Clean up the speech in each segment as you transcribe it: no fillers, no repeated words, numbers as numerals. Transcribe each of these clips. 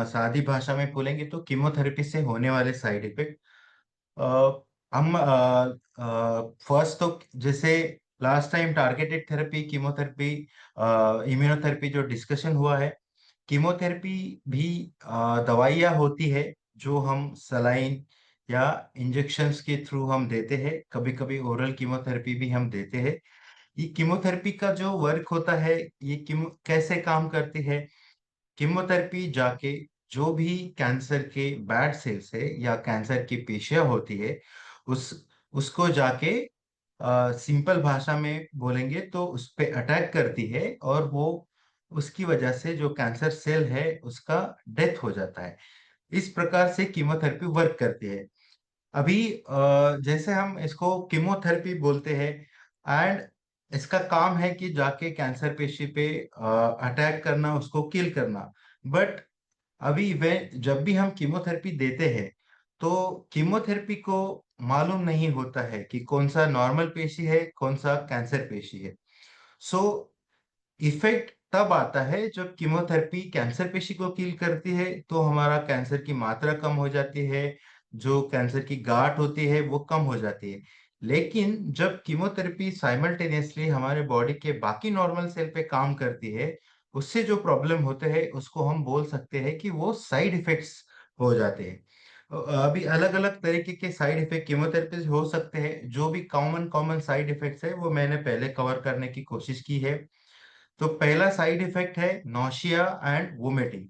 सादी भाषा में बोलेंगे तो कीमोथेरेपी से होने वाले साइड इफेक्ट। हम फर्स्ट तो जैसे last time targeted therapy, chemotherapy, immunotherapy जो डिस्कशन हुआ है, कीमोथेरेपी भी दवाइयाँ होती है जो हम सलाइन या इंजेक्शंस के थ्रू हम देते हैं। कभी कभी ओरल कीमोथेरेपी भी हम देते हैं। ये कीमोथेरेपी का जो वर्क होता है, ये कीमो कैसे काम करती है। कीमोथेरेपी जाके जो भी कैंसर के बैड सेल्स है या कैंसर की पेशियां होती है, उस उसको जाके सिंपल भाषा में बोलेंगे तो उस पे अटैक करती है, और वो उसकी वजह से जो कैंसर सेल है उसका डेथ हो जाता है। इस प्रकार से कीमोथेरेपी वर्क करती है। अभी जैसे हम इसको कीमोथेरेपी बोलते हैं, एंड इसका काम है कि जाके कैंसर पेशी पे अटैक करना, उसको किल करना। बट अभी वे जब भी हम कीमोथेरेपी देते हैं तो कीमोथेरेपी को मालूम नहीं होता है कि कौन सा नॉर्मल पेशी है, कौन सा कैंसर पेशी है। सो इफेक्ट तब आता है जब कीमोथेरेपी कैंसर पेशी को किल करती है, तो हमारा कैंसर की मात्रा कम हो जाती है, जो कैंसर की गांठ होती है वो कम हो जाती है। लेकिन जब कीमोथेरेपी साइमल्टेनियसली हमारे बॉडी के बाकी नॉर्मल सेल पे काम करती है, उससे जो प्रॉब्लम होते हैं उसको हम बोल सकते हैं कि वो साइड इफेक्ट्स हो जाते हैं। अभी अलग अलग तरीके के साइड इफेक्ट कीमोथेरेपी हो सकते हैं। जो भी कॉमन कॉमन साइड इफेक्ट्स है वो मैंने पहले कवर करने की कोशिश की है। तो पहला साइड इफेक्ट है नौशिया एंड वोमिटिंग।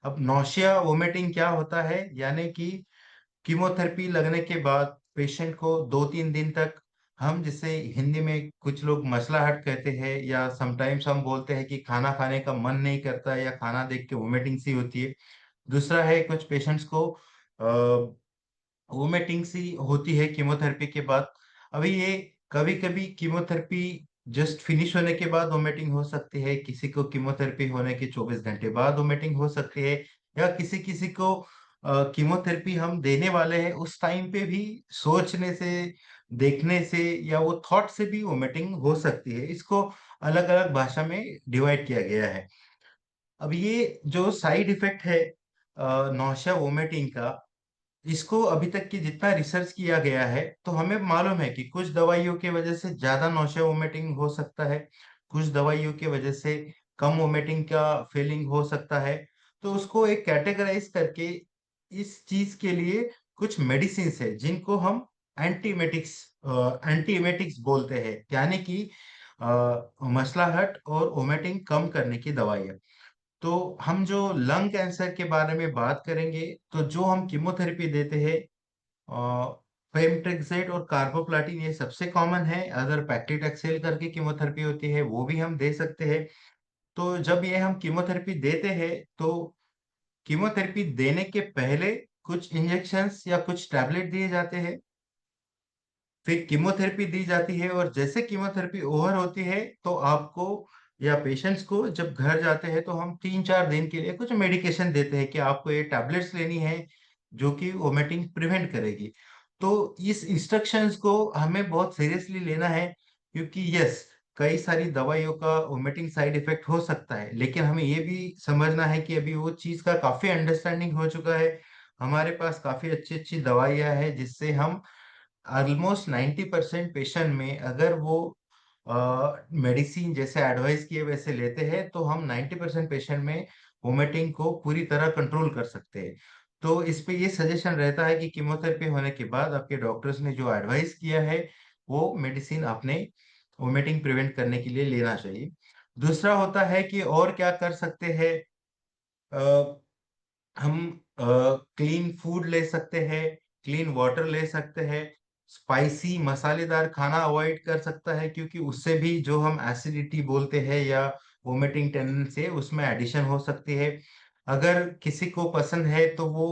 अब नौशिया वोमिटिंग क्या होता है, यानी कि कीमोथेरेपी लगने के बाद पेशेंट को 2-3 दिन तक, हम जिसे हिंदी में कुछ लोग मसलाहट कहते हैं, या समटाइम्स हम बोलते हैं कि खाना खाने का मन नहीं करता या खाना देख के वोमिटिंग सी होती है। दूसरा है कुछ पेशेंट्स को वोमिटिंग सी होती है कीमोथेरेपी के बाद। अभी ये कभी कभी कीमोथेरेपी जस्ट फिनिश होने के बाद वोमिटिंग हो सकती है, किसी को कीमोथेरेपी होने के 24 घंटे बाद वोमिटिंग हो सकती है, या किसी किसी को कीमोथेरेपी हम देने वाले हैं उस टाइम पे भी सोचने से, देखने से, या वो थॉट से भी वोमिटिंग हो सकती है। इसको अलग अलग भाषा में डिवाइड किया गया है। अब ये जो साइड इफेक्ट है नौशिया वोमिटिंग का, इसको अभी तक की जितना रिसर्च किया गया है तो हमें मालूम है कि कुछ दवाइयों की वजह से ज्यादा नौशिया वोमिटिंग हो सकता है, कुछ दवाइयों की वजह से कम वोमिटिंग का फीलिंग हो सकता है। तो उसको एक कैटेगराइज करके इस चीज के लिए कुछ मेडिसिन है जिनको हम एंटीमेटिक्स एंटीएमेटिक्स बोलते हैं, यानी कि मसलाहट और वोमिटिंग कम करने की दवाइयाँ। तो हम जो लंग कैंसर के बारे में बात करेंगे, तो जो हम कीमोथेरेपी देते हैं, पेमट्रिक्सेट और कार्बोप्लाटिन ये सबसे कॉमन है। अगर पैक्लिटैक्सेल करके कीमोथेरेपी होती है वो भी हम दे सकते हैं। तो जब ये हम कीमोथेरेपी देते हैं तो कीमोथेरेपी देने के पहले कुछ इंजेक्शंस या कुछ टैबलेट दिए जाते हैं, फिर कीमोथेरेपी दी जाती है, और जैसे कीमोथेरेपी ओवर होती है तो आपको या पेशेंट्स को जब घर जाते हैं तो हम 3-4 दिन के लिए कुछ मेडिकेशन देते हैं कि आपको ये टैबलेट्स लेनी है जो कि वोमिटिंग प्रिवेंट करेगी। तो इस इंस्ट्रक्शंस को हमें बहुत सीरियसली लेना है, क्योंकि यस, कई सारी दवाइयों का वोमिटिंग साइड इफेक्ट हो सकता है, लेकिन हमें ये भी समझना है कि अभी वो चीज का काफी अंडरस्टैंडिंग हो चुका है। हमारे पास काफी अच्छी अच्छी दवाइयां हैं जिससे हम ऑलमोस्ट 90% पेशेंट में, अगर वो मेडिसिन जैसे एडवाइस किए वैसे लेते हैं, तो हम 90% पेशेंट में वोमिटिंग को पूरी तरह कंट्रोल कर सकते हैं। तो इस पे ये सजेशन रहता है कि कीमोथेरेपी होने के बाद आपके डॉक्टर्स ने जो एडवाइस किया है वो मेडिसिन आपने वोमिटिंग प्रिवेंट करने के लिए लेना चाहिए। दूसरा होता है कि और क्या कर सकते हैं। हम क्लीन फूड ले सकते हैं, क्लीन वाटर ले सकते हैं, स्पाइसी मसालेदार खाना अवॉइड कर सकता है, क्योंकि उससे भी जो हम एसिडिटी बोलते हैं या वोमिटिंग टेंडेंसी है उसमें एडिशन हो सकती है। अगर किसी को पसंद है तो वो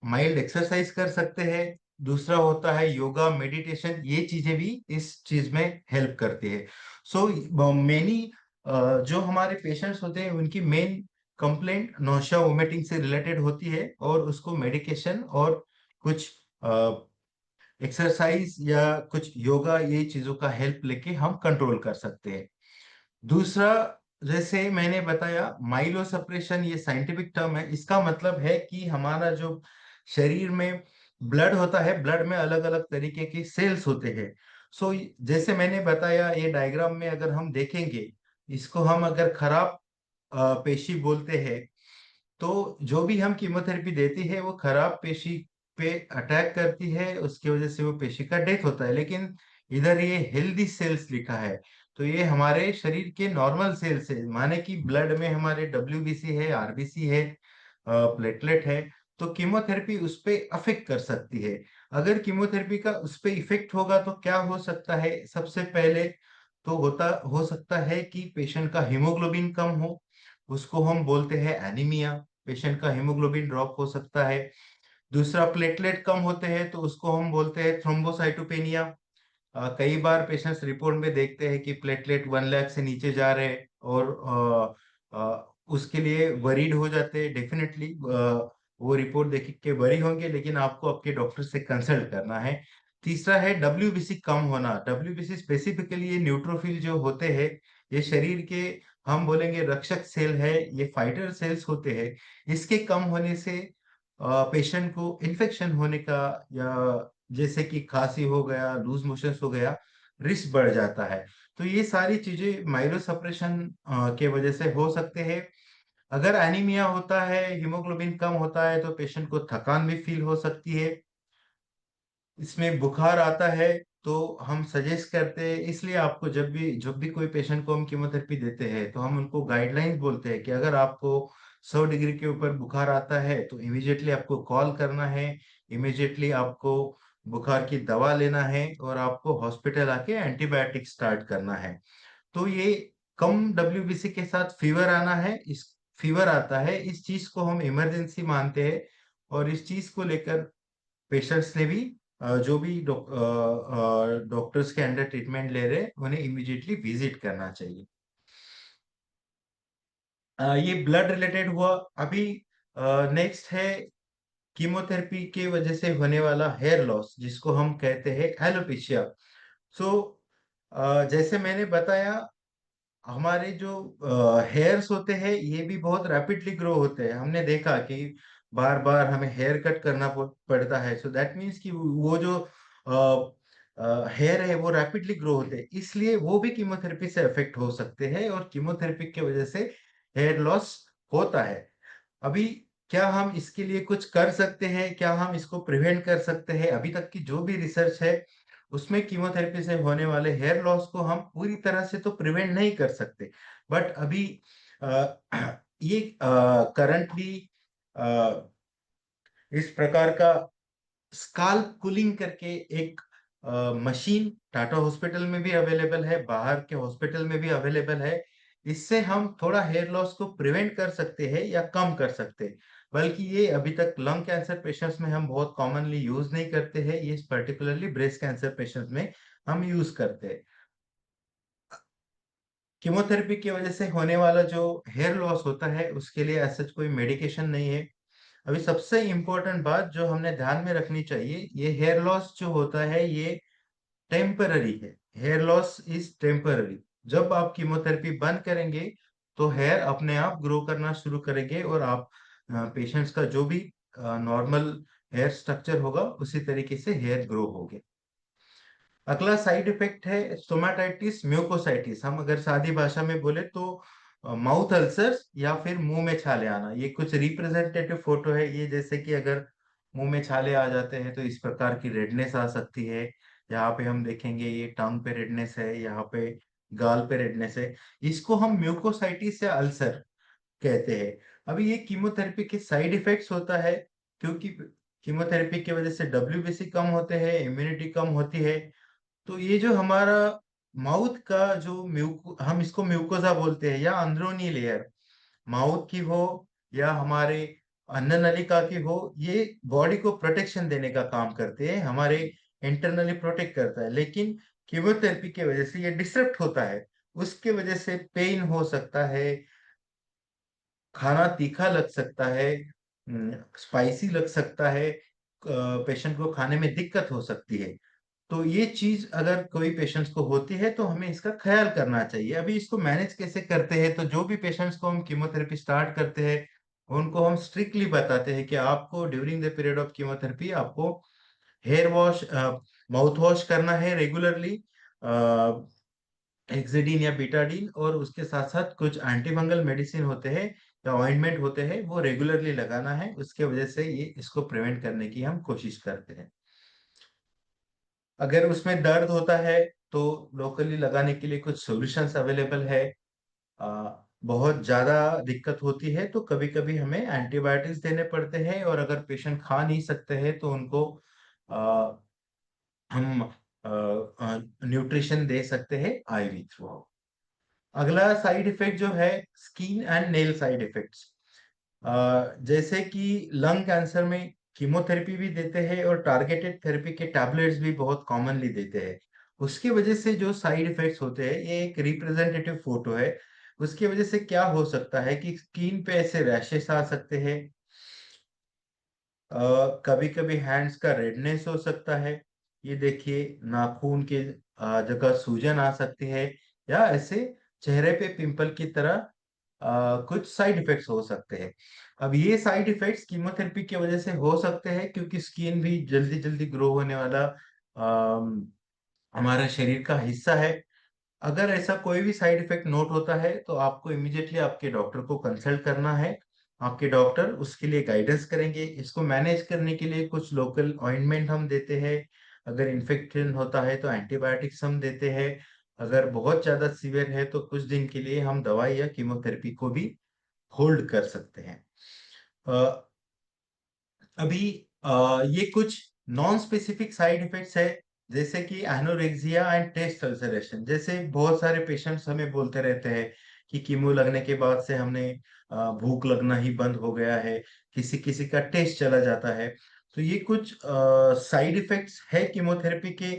माइल्ड एक्सरसाइज कर सकते हैं। दूसरा होता है योगा, मेडिटेशन, ये चीजें भी इस चीज में हेल्प करती है। सो मेनी जो हमारे पेशेंट्स होते हैं उनकी मेन कंप्लेंट नौशिया वोमिटिंग से रिलेटेड होती है, और उसको मेडिकेशन और कुछ एक्सरसाइज या कुछ योगा ये चीजों का हेल्प लेके हम कंट्रोल कर सकते हैं। दूसरा जैसे मैंने बताया, माइलो सप्रेशन ये साइंटिफिक टर्म है। इसका मतलब है कि हमारा जो शरीर में ब्लड होता है, ब्लड में अलग अलग तरीके के सेल्स होते हैं। सो जैसे मैंने बताया, ये डायग्राम में अगर हम देखेंगे, इसको हम अगर खराब पेशी बोलते हैं, तो जो भी हम कीमोथेरेपी देती है वो खराब पेशी पे अटैक करती है, उसकी वजह से वो पेशी का डेथ होता है। लेकिन इधर ये हेल्दी सेल्स लिखा है, तो ये हमारे शरीर के नॉर्मल सेल्स है, माने कि ब्लड में हमारे डब्ल्यूबीसी है, आरबीसी है, प्लेटलेट है। तो कीमोथेरेपी उस पे अफेक्ट कर सकती है। अगर कीमोथेरेपी का उस पे इफेक्ट होगा तो क्या हो सकता है? सबसे पहले तो हो सकता है कि पेशेंट का हीमोग्लोबिन कम हो, उसको हम बोलते हैं एनीमिया। पेशेंट का हीमोग्लोबिन ड्रॉप हो सकता है। दूसरा, प्लेटलेट कम होते हैं तो उसको हम बोलते हैं थ्रोम्बोसाइटोपेनिया। कई बार पेशेंट्स रिपोर्ट में देखते हैं कि प्लेटलेट 1 लाख से नीचे जा रहे हैं, और उसके लिए वरीड हो जाते हैं। डेफिनेटली वो रिपोर्ट देख के वरी होंगे, लेकिन आपको आपके डॉक्टर से कंसल्ट करना है। तीसरा है डब्ल्यूबीसी कम होना। डब्ल्यूबीसी स्पेसिफिकली ये न्यूट्रोफिल जो होते हैं, ये शरीर के, हम बोलेंगे रक्षक सेल है, ये फाइटर सेल्स होते हैं। इसके कम होने से पेशेंट को इन्फेक्शन होने का, या जैसे कि खांसी हो गया, लूज मोशंस हो गया, रिस्क बढ़ जाता है। तो ये सारी चीजें माइलो सप्रेशन के वजह से हो सकते हैं। अगर एनीमिया होता है, हीमोग्लोबिन कम होता है, तो पेशेंट को थकान भी फील हो सकती है। इसमें बुखार आता है, तो हम सजेस्ट करते हैं, इसलिए आपको जब भी कोई पेशेंट को हम कीमोथेरेपी देते हैं, तो हम उनको गाइडलाइंस बोलते हैं कि अगर आपको 100 डिग्री के ऊपर बुखार आता है तो इमीडिएटली आपको कॉल करना है। इमीडिएटली आपको बुखार की दवा लेना है, और आपको हॉस्पिटल आके एंटीबायोटिक स्टार्ट करना है। तो ये कम डब्ल्यूबीसी के साथ फीवर आना है, इस फीवर आता है, इस चीज को हम इमरजेंसी मानते हैं। और इस चीज को लेकर पेशेंट्स ने भी, जो भी डॉक्टर्स के अंडर ट्रीटमेंट ले रहे हैं, उन्हें इमीडिएटली विजिट करना चाहिए। ये ब्लड रिलेटेड हुआ। अभी नेक्स्ट है कीमोथेरेपी के वजह से होने वाला हेयर लॉस, जिसको हम कहते हैं एलोपेशिया। सो जैसे मैंने बताया, हमारे जो हेयर्स होते हैं ये भी बहुत रैपिडली ग्रो होते हैं। हमने देखा कि बार बार हमें हेयर कट करना पड़ता है। सो दैट मीन्स कि वो जो हेयर है वो रैपिडली ग्रो होते हैं, इसलिए वो भी कीमोथेरेपी से अफेक्ट हो सकते हैं, और कीमोथेरेपी की वजह से हेयर लॉस होता है। अभी क्या हम इसके लिए कुछ कर सकते हैं? क्या हम इसको प्रिवेंट कर सकते हैं? अभी तक की जो भी रिसर्च है, उसमें कीमोथेरेपी से होने वाले हेयर लॉस को हम पूरी तरह से तो प्रिवेंट नहीं कर सकते। बट अभी अ, ये करंटली इस प्रकार का स्काल्प कूलिंग करके एक मशीन टाटा हॉस्पिटल में भी अवेलेबल है, बाहर के हॉस्पिटल में भी अवेलेबल है। इससे हम थोड़ा हेयर लॉस को प्रिवेंट कर सकते हैं या कम कर सकते हैं। बल्कि ये अभी तक लंग कैंसर पेशेंट्स में हम बहुत कॉमनली यूज नहीं करते हैं, ये पर्टिकुलरली ब्रेस्ट कैंसर पेशेंट्स में हम यूज करते हैं। कीमोथेरेपी की वजह से होने वाला जो हेयर लॉस होता है, उसके लिए ऐसा कोई मेडिकेशन नहीं है। अभी सबसे इम्पोर्टेंट बात जो हमने ध्यान में रखनी चाहिए, ये हेयर लॉस जो होता है ये टेम्पररी है। Hair loss is temporary. जब आप कीमोथेरेपी बंद करेंगे, तो हेयर अपने आप ग्रो करना शुरू करेंगे, और आप पेशेंट्स का जो भी नॉर्मल हेयर स्ट्रक्चर होगा उसी तरीके से हेयर ग्रो होगे। अगला साइड इफेक्ट है स्टोमेटाइटिस म्यूकोसाइटिस। हम अगर सादी भाषा में बोले तो माउथ अल्सर्स, या फिर मुंह में छाले आना। ये कुछ रिप्रेजेंटेटिव फोटो है। ये जैसे कि अगर मुंह में छाले आ जाते हैं तो इस प्रकार की रेडनेस आ सकती है। यहाँ पे हम देखेंगे ये टंग पे रेडनेस है, यहाँ पे गाल पे रेडनेस है। इसको हम म्यूकोसाइटिस या अल्सर कहते हैं। अभी ये कीमोथेरेपी के साइड इफेक्ट्स होता है, क्योंकि कीमोथेरेपी की वजह से डब्ल्यूबीसी कम होते हैं, इम्यूनिटी कम होती है। तो ये जो हमारा माउथ का जो हम इसको म्यूकोजा बोलते हैं, या अंदरूनी लेयर, माउथ की हो या हमारे अन्न नलिका की हो, ये बॉडी को प्रोटेक्शन देने का काम करते हैं, हमारे इंटरनली प्रोटेक्ट करता है। लेकिन कीमोथेरेपी की वजह से ये डिस्टर्ब होता है, उसके वजह से पेन हो सकता है, खाना तीखा लग सकता है, स्पाइसी लग सकता है, पेशेंट को खाने में दिक्कत हो सकती है। तो ये चीज अगर कोई पेशेंट्स को होती है तो हमें इसका ख्याल करना चाहिए। अभी इसको मैनेज कैसे करते हैं, तो जो भी पेशेंट्स को हम कीमोथेरेपी स्टार्ट करते हैं उनको हम स्ट्रिक्टली बताते हैं कि आपको during the period of chemotherapy आपको हेयर वॉश, माउथ वॉश करना है रेगुलरली, एक्सिडीन या बीटाडीन, और उसके साथ साथ कुछ एंटीफंगल मेडिसिन होते हैं या ऑइंटमेंट होते हैं वो रेगुलरली लगाना है। उसके वजह से ये इसको प्रिवेंट करने की हम कोशिश करते हैं। अगर उसमें दर्द होता है तो लोकली लगाने के लिए कुछ सॉल्यूशंस अवेलेबल है। बहुत ज्यादा दिक्कत होती है तो कभी कभी हमें एंटीबायोटिक्स देने पड़ते हैं, और अगर पेशेंट खा नहीं सकते हैं तो उनको आ, हम न्यूट्रिशन दे सकते हैं आईवी थ्रू। अगला साइड इफेक्ट जो है skin and nail side effects. जैसे कि लंग कैंसर में कीमोथेरेपी भी देते हैं और टारगेटेड थेरेपी के टैबलेट्स भी बहुत कॉमनली देते हैं। उसकी वजह से जो साइड इफेक्ट्स होते हैं, ये एक रिप्रेजेंटेटिव फोटो है। उसकी वजह से क्या हो सकता है कि स्किन पे ऐसे रैशेस आ सकते हैं, कभी कभी हैंड्स का रेडनेस हो सकता है, ये देखिए नाखून के जगह सूजन आ सकती है, या ऐसे चेहरे पे पिंपल की तरह कुछ साइड इफेक्ट्स हो सकते हैं। अब ये साइड इफेक्ट्स कीमोथेरेपी की वजह से हो सकते हैं क्योंकि स्किन भी जल्दी जल्दी ग्रो होने वाला हमारा शरीर का हिस्सा है। अगर ऐसा कोई भी साइड इफेक्ट नोट होता है तो आपको इमीडिएटली आपके डॉक्टर को कंसल्ट करना है। आपके डॉक्टर उसके लिए गाइडेंस करेंगे। इसको मैनेज करने के लिए कुछ लोकल ऑइंटमेंट हम देते हैं। अगर इन्फेक्शन होता है तो एंटीबायोटिक्स हम देते हैं। अगर बहुत ज्यादा सीवियर है तो कुछ दिन के लिए हम दवाई या कीमोथेरेपी को भी होल्ड कर सकते हैं। अ, अभी ये कुछ नॉन स्पेसिफिक साइड इफेक्ट्स है, जैसे कि एनोरेक्सिया एंड टेस्ट अल्सरेशन। जैसे बहुत सारे पेशेंट्स हमें बोलते रहते हैं कि कीमो लगने के बाद से हमने भूख लगना ही बंद हो गया है, किसी किसी का टेस्ट चला जाता है। तो ये कुछ साइड इफेक्ट्स है कीमोथेरेपी के,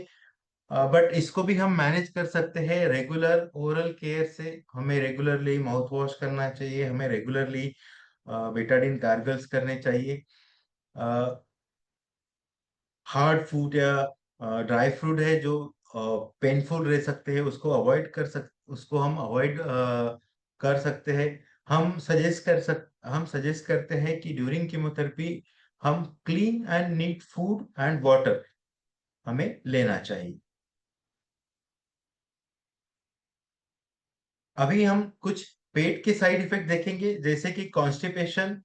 बट इसको भी हम मैनेज कर सकते हैं रेगुलर ओरल केयर से। हमें रेगुलरली माउथ वॉश करना चाहिए, हमें रेगुलरली बेटाडीन गार्गल्स करने चाहिए। हार्ड फूड या ड्राई फ्रूट है जो पेनफुल रह सकते हैं उसको हम अवॉइड कर सकते हैं। हम सजेस्ट करते हैं कि ड्यूरिंग कीमोथेरेपी हम clean and neat food and water हमें लेना चाहिए। अभी हम कुछ पेट के साइड इफेक्ट देखेंगे, जैसे कि कॉन्स्टिपेशन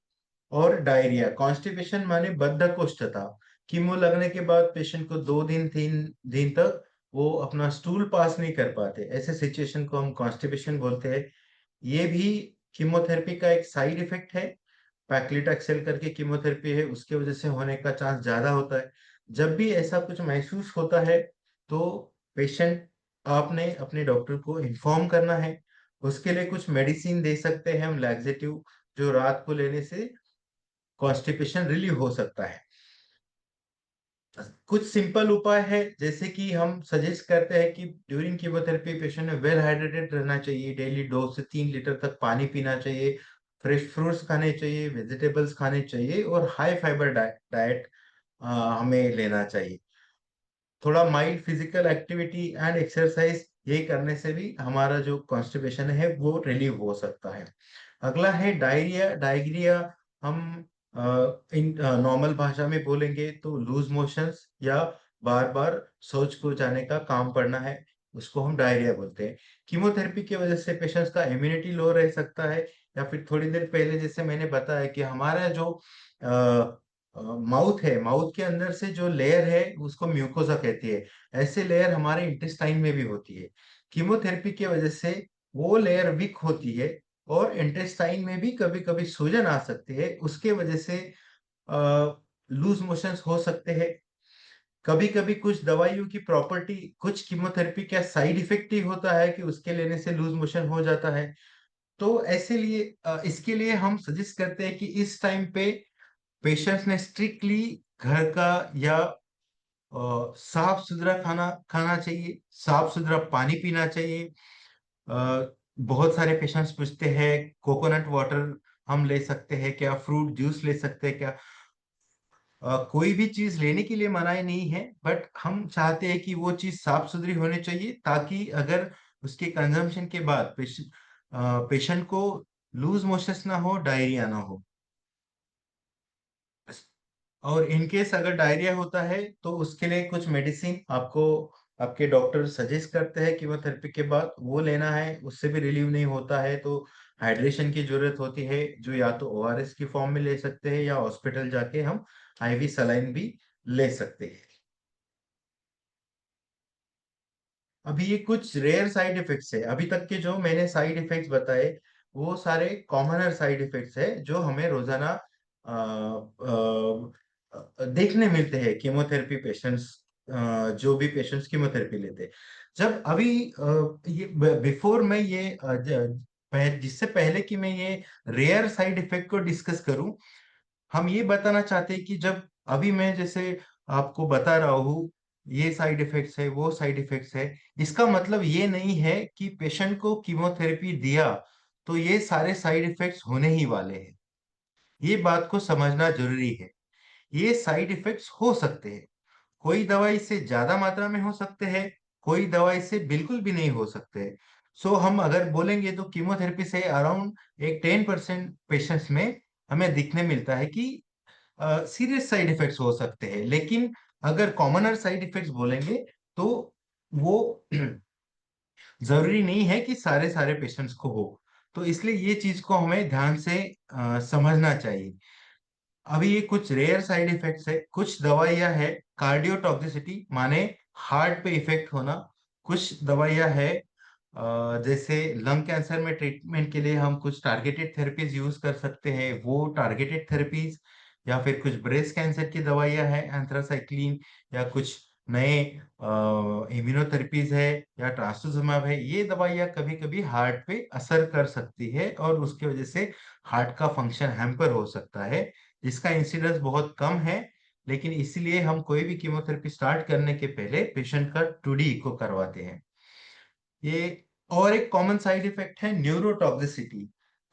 और डायरिया। कॉन्स्टिपेशन माने बद्धकोष्ठता। कीमो लगने के बाद पेशेंट को 2 दिन 3 दिन तक वो अपना स्टूल पास नहीं कर पाते, ऐसे सिचुएशन को हम कॉन्स्टिपेशन बोलते हैं। ये भी कीमोथेरेपी का एक साइड इफेक्ट है। पैक्लिटाक्सेल करके कीमोथेरेपी है, उसके वजह से होने का चांस ज्यादा होता है। जब भी ऐसा कुछ महसूस होता है तो पेशेंट आपने अपने डॉक्टर को इन्फॉर्म करना है। उसके लिए कुछ मेडिसिन दे सकते हैं हम लैक्सेटिव, जो रात को लेने से कॉन्स्टिपेशन रिलीव हो सकता है। कुछ सिंपल उपाय है, जैसे कि हम सजेस्ट करते हैं कि ड्यूरिंग कीमोथेरेपी पेशेंट ने वेल हाइड्रेटेड रहना चाहिए, डेली 2 से 3 लीटर तक पानी पीना चाहिए, फ्रेश फ्रूट्स खाने चाहिए, वेजिटेबल्स खाने चाहिए, और हाई फाइबर डाइट हमें लेना चाहिए। थोड़ा mild physical activity and exercise ये करने से भी हमारा जो कॉन्स्टिपेशन है वो रिलीव हो सकता है। अगला है डायरिया। डायरिया हम इन नॉर्मल भाषा में बोलेंगे तो लूज मोशंस या बार बार शौच को जाने का काम पड़ना है, उसको हम डायरिया बोलते हैं। कीमोथेरेपी की वजह से पेशेंट्स का इम्यूनिटी लो रह सकता है, या फिर थोड़ी देर पहले जैसे मैंने बताया कि हमारा जो माउथ है, माउथ के अंदर से जो लेयर है उसको म्यूकोसा कहती है। ऐसे लेयर हमारे इंटेस्टाइन में भी होती है। कीमोथेरेपी की वजह से वो लेयर वीक होती है, और इंटेस्टाइन में भी कभी कभी सूजन आ सकती है। उसके वजह से लूज मोशंस हो सकते हैं। कभी कभी कुछ दवाइयों की प्रॉपर्टी, कुछ कीमोथेरेपी का साइड इफेक्ट ही होता है कि उसके लेने से लूज मोशन हो जाता है। तो ऐसे लिए इसके लिए हम सजेस्ट करते हैं कि इस टाइम पे पेशेंट्स ने स्ट्रिक्टली घर का या साफ सुथरा खाना खाना चाहिए, साफ सुथरा पानी पीना चाहिए। बहुत सारे पेशेंट्स पूछते हैं कोकोनट वाटर हम ले सकते हैं क्या, फ्रूट जूस ले सकते हैं क्या। कोई भी चीज लेने के लिए मनाही नहीं है, बट हम चाहते हैं कि वो चीज साफ सुथरी होनी चाहिए, ताकि अगर उसके कंजम्पशन के बाद पेशेंट को लूज मोशंस ना हो, डायरिया ना हो। और इन केस अगर डायरिया होता है तो उसके लिए कुछ मेडिसिन आपको आपके डॉक्टर सजेस्ट करते हैं कीमोथेरेपी के बाद, वो लेना है। उससे भी रिलीव नहीं होता है तो हाइड्रेशन की जरूरत होती है, जो या तो ओआरएस की फॉर्म में ले सकते हैं, या हॉस्पिटल जाके हम आईवी सलाइन भी ले सकते हैं। अभी ये कुछ रेयर साइड इफेक्ट्स है, अभी तक के जो मैंने साइड इफेक्ट्स बताए वो सारे कॉमनर साइड इफेक्ट्स है, जो हमें रोजाना देखने मिलते हैं कीमोथेरेपी पेशेंट्स, जो भी पेशेंट्स कीमोथेरेपी लेते हैं। जब अभी ये बिफोर मैं ये जिससे पहले कि मैं ये रेयर साइड इफेक्ट को डिस्कस करूं, हम ये बताना चाहते हैं कि जब अभी मैं जैसे आपको बता रहा हूँ ये साइड इफेक्ट्स है, वो साइड इफेक्ट्स है, इसका मतलब ये नहीं है कि पेशेंट को कीमोथेरेपी दिया तो ये सारे साइड इफेक्ट्स होने ही वाले हैं। ये बात को समझना जरूरी है। ये साइड इफेक्ट्स हो सकते हैं, कोई दवाई से ज्यादा मात्रा में हो सकते हैं, कोई दवाई से बिल्कुल भी नहीं हो सकते हैं। सो हम अगर बोलेंगे तो कीमोथेरेपी से अराउंड एक 10% पेशेंट्स में हमें दिखने मिलता है कि सीरियस साइड इफेक्ट्स हो सकते हैं। लेकिन अगर कॉमनर साइड इफेक्ट्स बोलेंगे तो वो जरूरी नहीं है कि सारे सारे पेशेंट्स को हो। तो इसलिए ये चीज को हमें ध्यान से समझना चाहिए। अभी ये कुछ रेयर साइड इफेक्ट्स है, कुछ दवाइयां है कार्डियोटॉक्सिसिटी, माने हार्ट पे इफेक्ट होना। कुछ दवाइयां है जैसे लंग कैंसर में ट्रीटमेंट के लिए हम कुछ टारगेटेड थेरेपीज यूज कर सकते हैं, वो टारगेटेड थेरेपीज। या फिर कुछ ब्रेस्ट कैंसर की दवाइयां हैं, एंथ्रासाइक्लिन, या कुछ नए इम्यूनोथेरेपीज है, या ट्रांसटुजिमाब है। ये दवाइयां कभी कभी हार्ट पे असर कर सकती है और उसकी वजह से हार्ट का फंक्शन हैम्पर हो सकता है। इसका इंसिडेंस बहुत कम है, लेकिन इसीलिए हम कोई भी कीमोथेरेपी स्टार्ट करने के पहले पेशेंट का 2D को करवाते हैं। ये और एक कॉमन साइड इफेक्ट है न्यूरोटॉक्सिसिटी।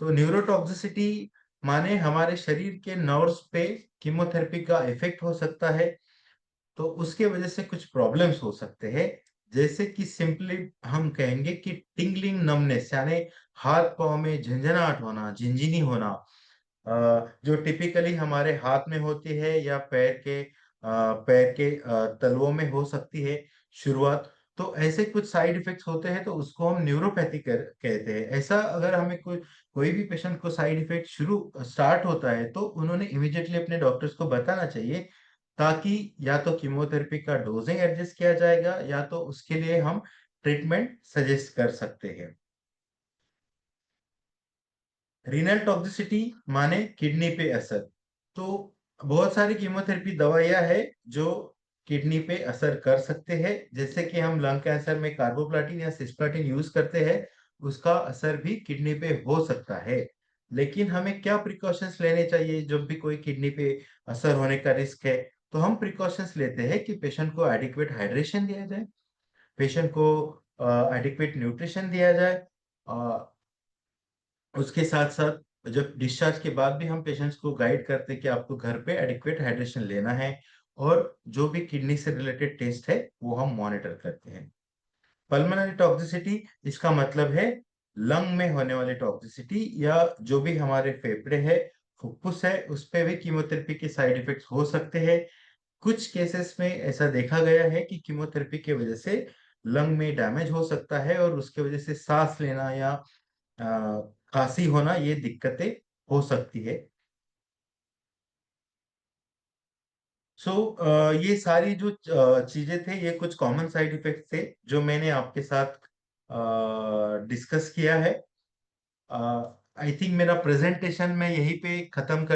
तो न्यूरोटॉक्सिसिटी माने हमारे शरीर के नर्व्स पे कीमोथेरेपी का इफेक्ट हो सकता है, तो उसके वजह से कुछ प्रॉब्लम्स हो सकते हैं। जैसे कि सिंपली हम कहेंगे कि टिंगलिंग नमनेस, यानी हाथ पांव में झंझनाहट होना, झिंझिनी होना, जो टिपिकली हमारे हाथ में होती है या पैर के तलवों में हो सकती है शुरुआत। तो ऐसे कुछ साइड इफेक्ट्स होते हैं, तो उसको हम न्यूरोपैथी कहते हैं। ऐसा अगर हमें कोई भी पेशेंट को साइड इफेक्ट शुरू स्टार्ट होता है तो उन्होंने इमिडिएटली अपने डॉक्टर्स को बताना चाहिए, ताकि या तो कीमोथेरेपी का डोजिंग एडजस्ट किया जाएगा, या तो उसके लिए हम ट्रीटमेंट सजेस्ट कर सकते हैं। रीनल टॉक्सिसिटी माने किडनी पे असर। तो बहुत सारी कीमोथेरेपी दवाइयां है जो किडनी पे असर कर सकते हैं। जैसे कि हम लंग कैंसर में कार्बोप्लाटिन या सिस्प्लाटिन यूज करते हैं, उसका असर भी किडनी पे हो सकता है। लेकिन हमें क्या प्रिकॉशंस लेने चाहिए जब भी कोई किडनी पे असर होने का रिस्क है? तो हम प्रिकॉशंस लेते हैं कि पेशेंट को एडिक्वेट हाइड्रेशन दिया जाए, पेशेंट को एडिक्वेट न्यूट्रिशन दिया जाए। उसके साथ साथ जब डिस्चार्ज के बाद भी हम पेशेंट्स को गाइड करते हैं कि आपको घर पे एडिक्वेट हाइड्रेशन लेना है, और जो भी किडनी से रिलेटेड टेस्ट है वो हम मॉनिटर करते हैं। पल्मोनरी टॉक्सिसिटी, इसका मतलब है लंग में होने वाली टॉक्सिसिटी, या जो भी हमारे फेफड़े है, फुफ्फुस है, उस पे भी कीमोथेरेपी के साइड इफेक्ट्स हो सकते हैं। कुछ केसेस में ऐसा देखा गया है कि कीमोथेरेपी की वजह से लंग में डैमेज हो सकता है, और उसके वजह से सांस लेना या खांसी होना, ये दिक्कतें हो सकती है। सो ये सारी जो चीजें थे, ये कुछ कॉमन साइड इफेक्ट्स थे जो मैंने आपके साथ डिस्कस किया है। आई थिंक मेरा प्रेजेंटेशन मैं यहीं पे खत्म कर